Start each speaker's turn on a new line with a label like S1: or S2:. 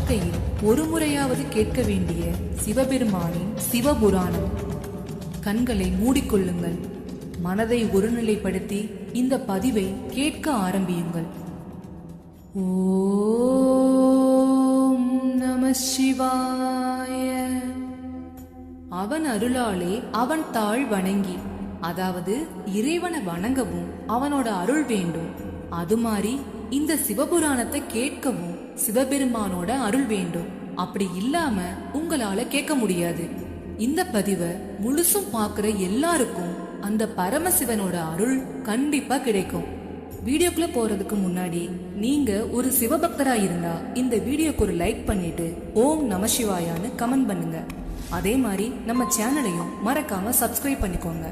S1: வாழ்க்கையில் ஒரு முறையாவது கேட்க வேண்டிய சிவபெருமானின் சிவபுராணம். கண்களை மூடிக்கொள்ளுங்கள். மனதை ஒருநிலைப்படுத்தி இந்த பதிவை கேட்க ஆரம்பியுங்கள். ஓம் நம சிவாய. அவன் அருளாலே அவன் தாழ் வணங்கி, அதாவது இறைவனை வணங்கவும் அவனோட அருள் வேண்டும். அது மாதிரி இந்த சிவபுராணத்தை கேட்கவும் சிவபெருமானோட அருள் வேண்டும். அப்படி இல்லாம உங்களால கேட்க முடியாது. இந்த பதிவை முழுசும் பார்க்கிற எல்லாருக்கும் அந்த பரமசிவனோட அருள் கண்டிப்பா கிடைக்கும். வீடியோக்குள்ள போறதுக்கு முன்னாடி நீங்க ஒரு சிவபக்தரா இருந்தா இந்த வீடியோக்கு ஒரு லைக் பண்ணிட்டு ஓம் நம சிவாயான்னு கமெண்ட் பண்ணுங்க. அதே மாதிரி நம்ம சேனலையும் மறக்காம சப்ஸ்கிரைப் பண்ணிக்கோங்க.